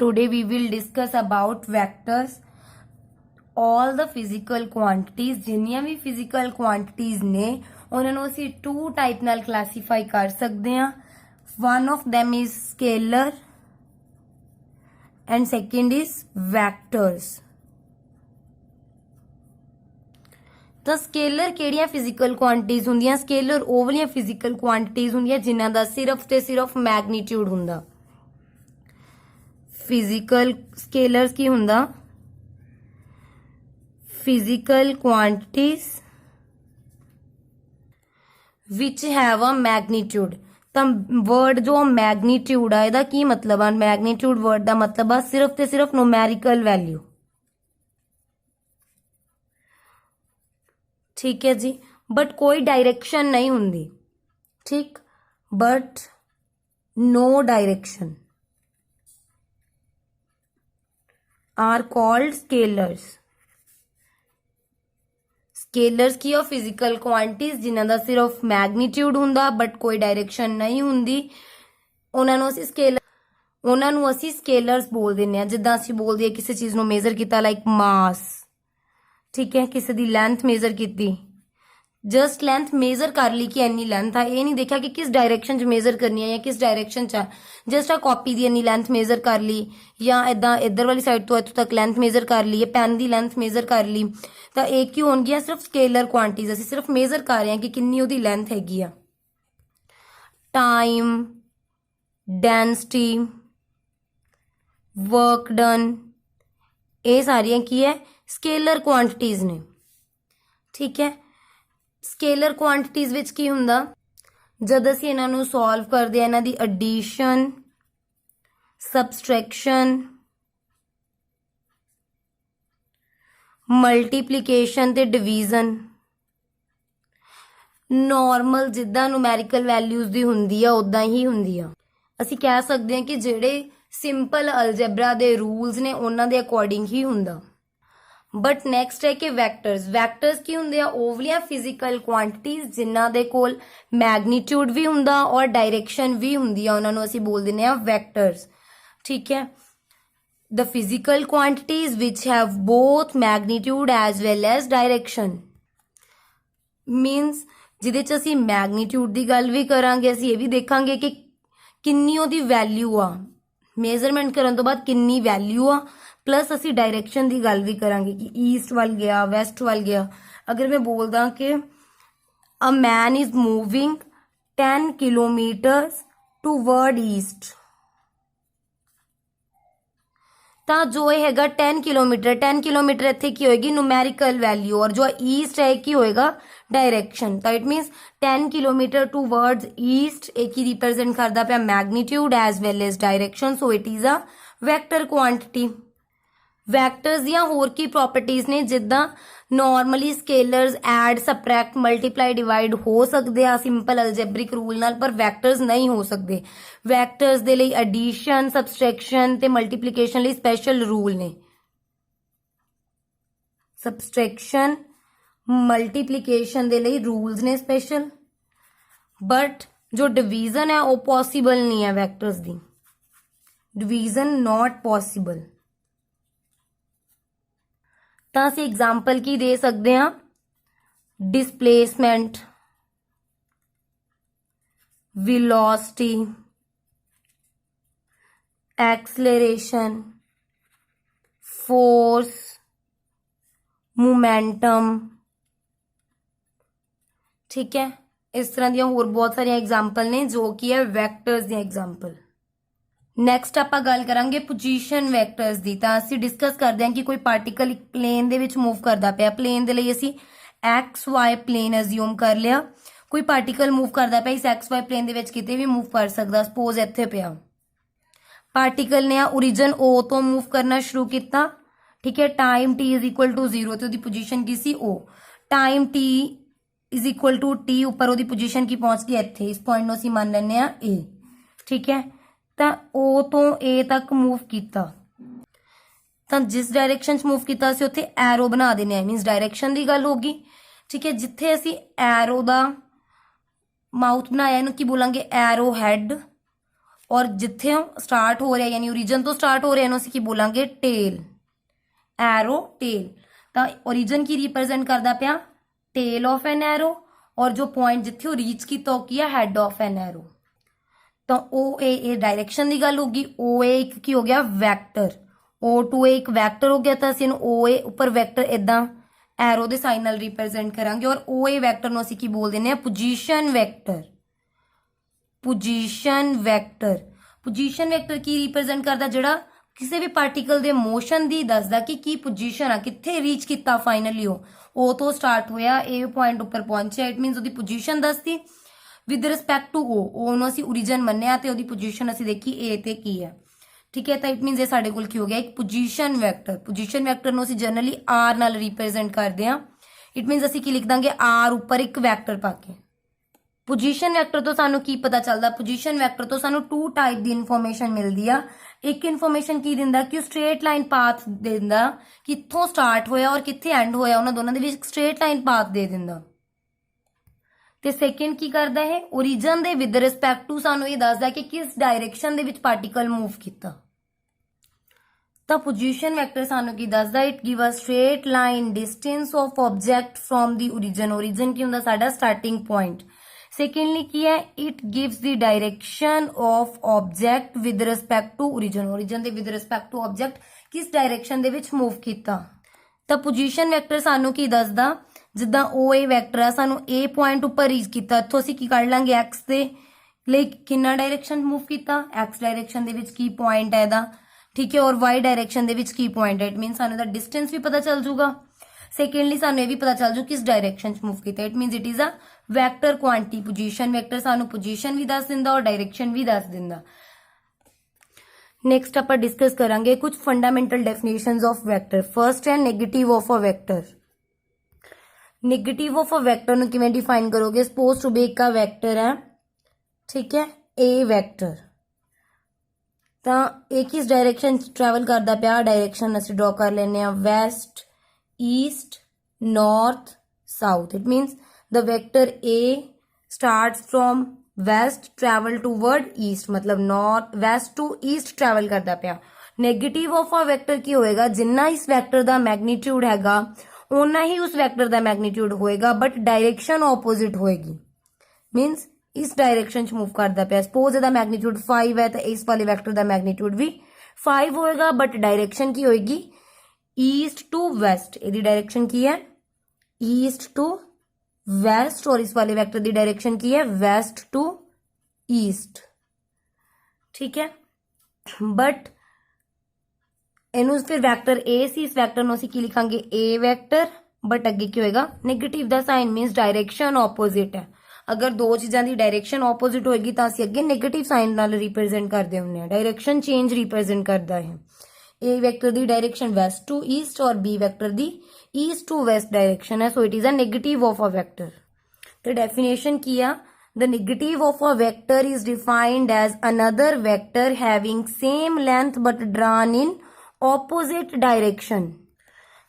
Today we will discuss about vectors. All the physical quantities, जिन्नियां भी physical quantities ने ਉਹਨਾਂ ਨੂੰ ਅਸੀਂ two type ਨਾਲ classify ਕਰ ਸਕਦੇ ਹਾਂ. One of them is scalar and second is vectors. ਤਾਂ ਸਕੇਲਰ ਕਿਹੜੀਆਂ ਫਿਜ਼ੀਕਲ ਕੁਆਂਟੀਜ਼ ਹੁੰਦੀਆਂ? ਸਕੇਲਰ ਉਹ ਵਾਲੀਆਂ ਫਿਜ਼ੀਕਲ ਕੁਆਂਟੀਜ਼ ਹੁੰਦੀਆਂ ਜਿਨ੍ਹਾਂ ਦਾ ਸਿਰਫ ਤੇ ਸਿਰਫ ਮੈਗਨੀਟਿਊਡ ਹੁੰਦਾ. ਫਿਜ਼ੀਕਲ ਸਕੇਲਰਸ ਕੀ ਹੁੰਦਾ? Physical quantities which have a magnitude. ਤਾਂ ਵਰਡ ਜੋ ਮੈਗਨੀਟਿਊਡ ਆ ਇਹਦਾ ਕੀ ਮਤਲਬ ਆ? ਮੈਗਨੀਟਿਊਡ ਵਰਡ ਦਾ ਮਤਲਬ ਆ ਸਿਰਫ ਤੇ ਸਿਰਫ ਨੂਮੈਰੀਕਲ ਵੈਲਿਊ. ठीक है जी, बट कोई डायरेक्शन नहीं होंगी. ठीक, but no direction are called scalars. Scalars की और फिजिकल क्वांटिटीज जिन्हां दा सिर्फ मैग्नीट्यूड हुंदा बट कोई डायरेक्शन नहीं हुंदी, उन्हां नूं असीं स्केलर्स बोल दिंदे आ. जिद्दां असीं बोलदे आ किसी चीज़ नूं मेजर कीता लाइक मास. ठीक है, किसी दी लेंथ मेजर की, जस्ट लेंथ मेजर कर ली कि इन्नी लेंथ आ, ये नहीं देखा कि किस डायरेक्शन च मेजर करनी है या किस डायरेक्शन च. जस्ट आ कॉपी दी इन्नी लेंथ मेजर कर ली या इदा इधर वाली साइड तो इतों तक लेंथ मेजर कर ली, पेन की लेंथ मेजर कर ली. तो एक ही होगी सिर्फ स्केलर क्वांटिटीज. असीं सिर्फ मेजर कर रहे हैं कि कितनी उहदी लेंथ हैगी आ. टाइम, डेंसिटी, वर्क डन, ये सारियां की है स्केलर क्वांटिटीज ने. ठीक है, स्केलर क्वांटिटीज विच की हुंदा? जद असीं इन्हां नूं सॉल्व करदे इन्हां दी एडिशन, सबसट्रैक्शन, मल्टीप्लीकेशन ते डिवीजन, नॉर्मल जिद्दां न्यूमैरिकल वैल्यूज दी हुंदी आ उदां ही हुंदी आ. असीं कह सकदे हां कि जिहड़े सिंपल अलजेब्रा दे रूल्स ने उन्हां दे अकॉर्डिंग ही हुंदा. बट नैक्सट है कि वैक्टर्स. वैक्टर्स की हुंदे आ ओवलियां फिजिकल क्वांटिटीज जिन्हां दे कोल मैग्नीट्यूड भी हुंदा और डायरेक्शन भी हुंदी आ, उन्हां नूं असीं बोल दिंदे आ वैक्टर्स. ठीक है, the physical quantities which have both magnitude as well as direction means जिहदे च असीं मैग्नीट्यूड दी गल भी करांगे, असीं ये भी देखांगे कि किन्नी ओहदी वैल्यू आ, मेजरमेंट करन तो बाद किन्नी वैल्यू आ, प्लस असी डायरेक्शन की गल भी करांगे कि ईस्ट वाल गया, वैसट वाल गया. अगर मैं बोलदा कि a man is moving 10 kilometres toward east, तो जो ये हैगा 10 किलोमीटर इत्थे की होएगी न्यूमैरिकल वैल्यू और जो ईस्ट है की होएगा डायरेक्शन. तो it means 10 kilometre towards east एक ही रिप्रेजेंट करता पाया magnitude as well as direction. So it is a vector quantity. Vectors दियां होर की प्रॉपर्टीज ने जिद्दां normally scalars add, subtract, multiply, divide हो सकते हैं सिंपल अलजेब्रिक रूल नाल, पर वैक्टर्स नहीं हो सकते. वैक्टर्स दे लई एडिशन, सबसट्रैक्शन ते मल्टीप्लीकेशन लई स्पैशल रूल ने. सबसट्रैक्शन, मल्टीप्लीकेशन दे लई रूल्स ने स्पैशल, बट जो डिवीजन है वो पॉसिबल नहीं है. Vectors the division not possible. तो असीं एग्जाम्पल की दे सकते हैं? Displacement, velocity, acceleration, force, momentum. ठीक है, इस तरह दी होर बहुत सारी एग्जाम्पल ने जो कि है वैक्टर्स दी एग्जाम्पल. नैक्सट आपां गल करांगे पोजीशन वैक्टर्स दी. तां असीं डिस्कस करदे हां कि कोई पार्टिकल एक प्लेन दे विच मूव करदा पिया. प्लेन दे लई असीं एक्स वाई प्लेन अज्यूम कर लिया. कोई पार्टिकल मूव करदा पिया इस एक्स वाई प्लेन दे विच किते भी मूव कर सकदा. सपोज इत्थे पिया पार्टिकल ने ओरिजिन ओ तो मूव करना शुरू किया. ठीक है, time t is equal to 0 तो उसकी पोजीशन की सी ओ. Time t is equal to t उपर उसकी पोजीशन की पहुंच गई इत्थे. इस पॉइंट नूं असीं मान लैंदे आ ए. ठीक है, तो ओ तो ए तक मूव किया. तो जिस डायरेक्शन च मूव किया उत्थे एरो बना देने, मीनस डायरेक्शन की गल होगी. ठीक है, जिथे असी एरो का माउथ बनाया इन्हूं की बोलांगे एरो हैड, और जिथे स्टार्ट हो रहा है यानी ओरिजन तो स्टार्ट हो रहा है ਅਸੀਂ ਕੀ ਬੋਲਾਂਗੇ ਟੇਲ एरो टेल ਤਾਂ ओरिजन की रिप्रेजेंट करदा ਪਿਆ टेल ऑफ एन एरो और जो पॉइंट जिथे रीच ਕੀਤਾ ਉਹ ਕੀ ਹੈ हेड ऑफ एन एरो ਤਾਂ ਉਹ ਇਹ डायरेक्शन ਦੀ ਗੱਲ ਹੋਗੀ ਉਹ ਇੱਕ ਕੀ ਹੋ ਗਿਆ ਵੈਕਟਰ O2 एक वैक्टर हो गया ਤਾਂ ਅਸੀਂ ਇਹਨੂੰ OA ਉੱਪਰ ਵੈਕਟਰ ਇਦਾਂ ਐਰੋ ਦੇ ਸਾਈਨ ਨਾਲ ਰਿਪਰੈਜ਼ੈਂਟ ਕਰਾਂਗੇ ਔਰ OA ਵੈਕਟਰ ਨੂੰ ਅਸੀਂ ਕੀ ਬੋਲ ਦਿੰਦੇ ਆ ਪੋਜੀਸ਼ਨ ਵੈਕਟਰ ਪੋਜੀਸ਼ਨ ਵੈਕਟਰ ਕੀ ਰਿਪਰੈਜ਼ੈਂਟ ਕਰਦਾ ਜਿਹੜਾ ਕਿਸੇ ਵੀ ਪਾਰਟੀਕਲ ਦੇ ਮੋਸ਼ਨ ਦੀ ਦੱਸਦਾ ਕਿ ਕੀ ਪੋਜੀਸ਼ਨ ਆ ਕਿੱਥੇ ਰੀਚ ਕੀਤਾ ਫਾਈਨਲੀ ਉਹ ਤੋਂ ਸਟਾਰਟ ਹੋਇਆ ਇਹ ਪੁਆਇੰਟ ਉੱਪਰ ਪਹੁੰਚਿਆ ਇਟ ਮੀਨਸ ਉਹਦੀ ਪੋਜੀਸ਼ਨ ਦੱਸਦੀ ਵਿਦ ਰਿਸਪੈਕਟ ਟੂ ਉਹ ਨੂੰ ਅਸੀਂ ਓਰੀਜਨ ਮੰਨਿਆ ਤੇ ਉਹਦੀ ਪੋਜੀਸ਼ਨ ਅਸੀਂ ਦੇਖੀ A ਤੇ ਕੀ ਹੈ ठीक है तो इट मीनस ये साडे कोल की हो गया एक पोजीशन वैक्टर ਨੂੰ ਅਸੀਂ ਜਨਰਲੀ R ਨਾਲ ਰਿਪਰੈਜ਼ੈਂਟ ਕਰਦੇ ਹਾਂ ਇਟ ਮੀਨਸ ਅਸੀਂ ਕੀ ਲਿਖ ਦਾਂਗੇ R ਉੱਪਰ ਇੱਕ ਵੈਕਟਰ ਪਾ ਕੇ ਪੋਜੀਸ਼ਨ ਵੈਕਟਰ ਤੋਂ ਸਾਨੂੰ ਕੀ ਪਤਾ ਚੱਲਦਾ ਪੋਜੀਸ਼ਨ ਵੈਕਟਰ ਤੋਂ ਸਾਨੂੰ ਟੂ ਟਾਈਪ ਦੀ ਇਨਫੋਰਮੇਸ਼ਨ ਮਿਲਦੀ ਆ ਇੱਕ ਇਨਫੋਰਮੇਸ਼ਨ ਕੀ ਦਿੰਦਾ ਕਿ ਉਹ ਸਟ੍ਰੇਟ ਲਾਈਨ ਪਾਥ ਦਿੰਦਾ ਕਿੱਥੋਂ ਸਟਾਰਟ ਹੋਇਆ ਔਰ ਕਿੱਥੇ ਐਂਡ ਹੋਇਆ ਉਹਨਾਂ ਦੋਨਾਂ ਦੇ ਵਿੱਚ ਸਟ੍ਰੇਟ ਲਾਈਨ ਪਾਥ ਦੇ ਦਿੰਦਾ ਤੇ ਸੈਕਿੰਡ ਕੀ ਕਰਦਾ ਹੈ ओरिजिन ਦੇ ਵਿਦ ਰਿਸਪੈਕਟ ਟੂ ਸਾਨੂੰ ਇਹ ਦੱਸਦਾ ਕਿ ਕਿਸ ਡਾਇਰੈਕਸ਼ਨ ਦੇ ਵਿੱਚ ਪਾਰਟੀਕਲ ਮੂਵ ਕੀਤਾ ਤਾਂ ਪੋਜੀਸ਼ਨ ਵੈਕਟਰ ਸਾਨੂੰ ਕੀ ਦੱਸਦਾ it give a straight line distance of object from the origin ਕੀ ਹੁੰਦਾ ਸਾਡਾ ਸਟਾਰਟਿੰਗ ਪੁਆਇੰਟ ਸੈਕੰਡਲੀ ਕੀ ਹੈ it gives the direction of object with respect to origin ਦੇ ਵਿਦ ਰਿਸਪੈਕਟ ਟੂ ਆਬਜੈਕਟ ਕਿਸ ਡਾਇਰੈਕਸ਼ਨ ਦੇ ਵਿੱਚ ਮੂਵ ਕੀਤਾ ਤਾਂ ਪੋਜੀਸ਼ਨ ਵੈਕਟਰ ਸਾਨੂੰ ਕੀ ਦੱਸਦਾ ਜਿੱਦਾਂ OA ਵੈਕਟਰ ਆ ਸਾਨੂੰ A ਪੁਆਇੰਟ ਉੱਪਰ ਰੀਚ ਕੀਤਾ ਇੱਥੋਂ ਅਸੀਂ ਕੀ ਕੱਢ ਲਾਂਗੇ X ਦੇ ਲਈ ਕਿੰਨਾ ਡਾਇਰੈਕਸ਼ਨ ਮੂਵ ਕੀਤਾ X ਡਾਇਰੈਕਸ਼ਨ ਦੇ ਵਿੱਚ ਕੀ ਪੁਆਇੰਟ ਹੈ ਇਹਦਾ ਠੀਕ ਹੈ ਔਰ Y ਡਾਇਰੈਕਸ਼ਨ ਦੇ ਵਿੱਚ ਕੀ ਪੁਆਇੰਟ ਹੈ ਇਟ ਮੀਨਸ ਸਾਨੂੰ ਦਾ ਡਿਸਟੈਂਸ ਵੀ ਪਤਾ ਚੱਲ ਜੂਗਾ ਸੈਕੰਡਲੀ ਸਾਨੂੰ ਇਹ ਵੀ ਪਤਾ ਚੱਲ ਜੂ ਕਿਸ ਡਾਇਰੈਕਸ਼ਨ 'ਚ ਮੂਵ ਕੀਤਾ it means it is a vector quantity position vector ਸਾਨੂੰ ਪੋਜੀਸ਼ਨ ਵੀ ਦੱਸ ਦਿੰਦਾ ਔਰ ਡਾਇਰੈਕਸ਼ਨ ਵੀ ਦੱਸ ਦਿੰਦਾ नेक्स्ट ਆਪਾਂ डिस्कस करेंगे कुछ fundamental definitions of vector first है negative of a vector negative of a vector ਨੂੰ ਕਿਵੇਂ डिफाइन करोगे सपोज टू बी एक वेक्टर है ठीक है ए वेक्टर ਤਾਂ ਇਹ ਕਿਸ डायरेक्शन ट्रैवल करता ਪਿਆ डायरेक्शन ਅਸੀਂ ड्रॉ कर लेने ਆ west east north south it means the vector A starts from west travel toward east मतलब north west to east travel करता पिया नेगेटिव ऑफ अ वेक्टर की होएगा जिन्ना इस वेक्टर दा मैग्नीट्यूड हैगा उन्ना ही उस वेक्टर दा मैग्नीट्यूड होएगा बट डायरेक्शन ऑपोजिट होएगी मींस इस डायरेक्शन च मूव करता पिया सपोज इहदा मैग्नीट्यूड 5 है तो इस वाले वेक्टर दा मैग्नीट्यूड भी 5 होएगा बट डायरेक्शन की होएगी ईस्ट टू वेस्ट इहदी डायरेक्शन की है ईस्ट टू वेस्ट और इस वाले वेक्टर की डायरेक्शन की है वेस्ट टू ईस्ट ठीक है बट इनू फिर वेक्टर ए सी इस वेक्टर ਨੂੰ ਅਸੀਂ ਕੀ ਲਿਖਾਂਗੇ ए वेक्टर बट ਅੱਗੇ ਕੀ ਹੋਏਗਾ 네ਗੇਟਿਵ ਦਾ ਸਾਈਨ ਮੀਨਸ डायरेक्शन ऑपोजिट है अगर दो चीज़ों की डायरेक्शन ऑपोजिट होएगी तो ਅਸੀਂ ਅੱਗੇ 네ਗੇਟਿਵ ਸਾਈਨ ਨਾਲ रिप्रेजेंट करते ਹੁੰਦੇ ਆ डायरेक्शन चेंज रिप्रेजेंट करता है ए वेक्टर की डायरेक्शन वेस्ट टू ईस्ट और बी वेक्टर की ईस्ट टू वेस्ट डायरेक्शन है so it is a negative of a vector तो डेफिनेशन किया the negative of a vector is defined as another vector having same length but drawn in opposite direction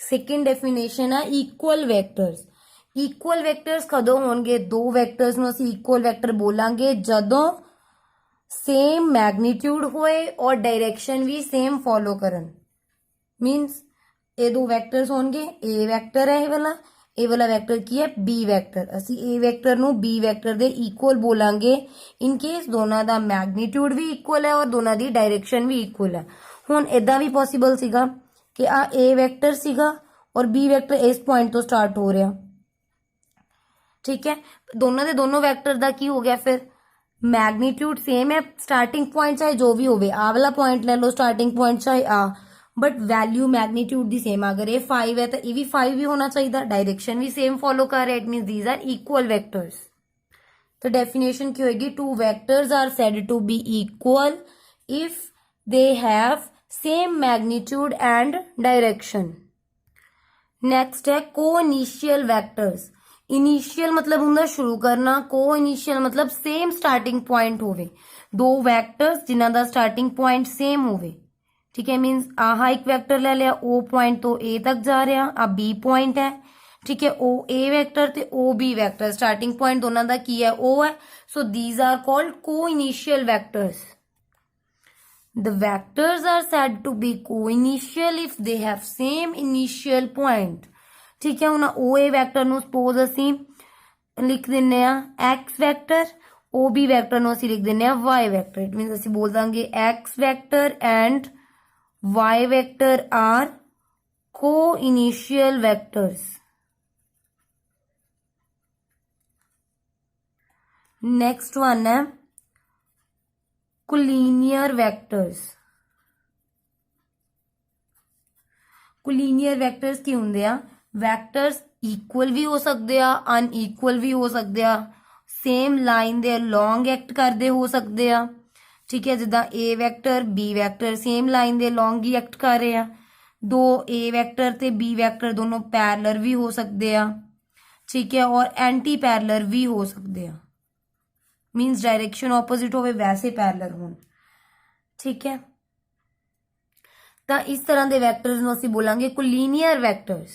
second definition है equal vectors कदों होंगे दो vectors ਨੂੰ ਅਸੀਂ equal vector बोलांगे ਜਦੋਂ same magnitude होए और डायरेक्शन भी सेम फॉलो करन मीन्स ये दो वैक्टर्स होंगे ए वैक्टर है ये वाला वैक्टर की है बी वैक्टर असी ए वैक्टर नु बी वैक्टर दे इक्वल बोलांगे इन केस दोनों दा मैग्नीट्यूड भी इक्वल है और दोनों दी डायरेक्शन भी इक्वल है हुण इदां भी पॉसिबल सीगा कि आ ए वैक्टर सीगा और बी वैक्टर इस पॉइंट तो स्टार्ट हो रहा ठीक है दोनों दे दोनों वैक्टर दा की हो गया फिर मैग्नीट्यूड सेम है स्टार्टिंग पॉइंट चाहे जो भी होवे आ वाला पॉइंट ले लो स्टार्टिंग पॉइंट चाहे आ but value magnitude the same अगर ये 5 है तो ये भी 5 भी होना चाहिए डायरेक्शन भी सेम फॉलो कर रहे it means these are equal vectors तो डेफिनेशन की होगी two vectors are said to be equal if they have same magnitude and direction next है को इनिशियल वेक्टर्स इनिशियल मतलब हुंदा शुरू करना को इनिशियल मतलब सेम स्टार्टिंग पॉइंट होवे दो वैक्टर्स जिन्हां दा स्टार्टिंग पॉइंट सेम होवे ठीक है मींस आहा एक वेक्टर ले लिया ओ पॉइंट तो ए तक जा रहा आ बी पॉइंट है ठीक है ओ ए वेक्टर ते O B vector starting point दोनों दा की है ओ है so these are called co-initial vectors The vectors are said to be co-initial if they have same initial point। ठीक है, ਹੁਣ OA ਵੈਕਟਰ ਨੂੰ ਸਪੋਜ਼ ਅਸੀਂ ਲਿਖ ਦਿੰਨੇ ਆ x ਵੈਕਟਰ, OB ਵੈਕਟਰ ਨੂੰ ਅਸੀਂ ਲਿਖ ਦਿੰਨੇ ਆ y ਵੈਕਟਰ। ਇਟ ਮੀਨਸ ਅਸੀਂ ਬੋਲ ਦਾਂਗੇ x vector and y vector are co-initial vectors। Next one है कोलिनियर वैक्टर्स। कोलिनियर वैक्टर्स की ਹੁੰਦੇ ਆ ਵੈਕਟਰਸ ਇਕੁਅਲ ਵੀ ਹੋ ਸਕਦੇ ਆ, ਅਨਇਕੁਅਲ ਵੀ ਹੋ ਸਕਦੇ ਆ, ਸੇਮ ਲਾਈਨ ਦੇ ਅਲੋਂਗ ਐਕਟ ਕਰਦੇ ਹੋ ਸਕਦੇ ਆ। ਠੀਕ ਹੈ, ਜਿੱਦਾਂ A vector B vector same line ਦੇ ਅਲੋਂਗ ਹੀ ਐਕਟ ਕਰ ਰਹੇ ਆ। ਦੋ A ਵੈਕਟਰ ਤੇ B ਵੈਕਟਰ ਦੋਨੋਂ ਪੈਰਲਰ ਵੀ ਹੋ ਸਕਦੇ ਆ। ਠੀਕ ਹੈ, ਔਰ ਐਂਟੀ ਪੈਰਲਰ ਵੀ ਹੋ ਸਕਦੇ ਆ। मीन्स डायरेक्शन ऑपोजिट होवे वैसे पैरलर होण। ठीक है, तो इस तरह के वैक्टर्स ਨੂੰ ਅਸੀਂ बोलांगे कोलिनियर वैक्टर्स।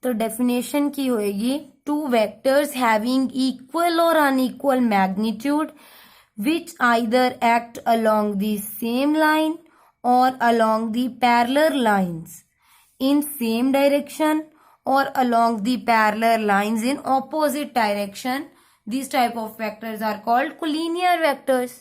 तो डेफिनेशन की होएगी टू वैक्टर्स हैविंग इक्वल और unequal magnitude which either act along the same line or along the parallel lines in same direction or along the parallel lines in opposite direction। These type of vectors are called collinear vectors।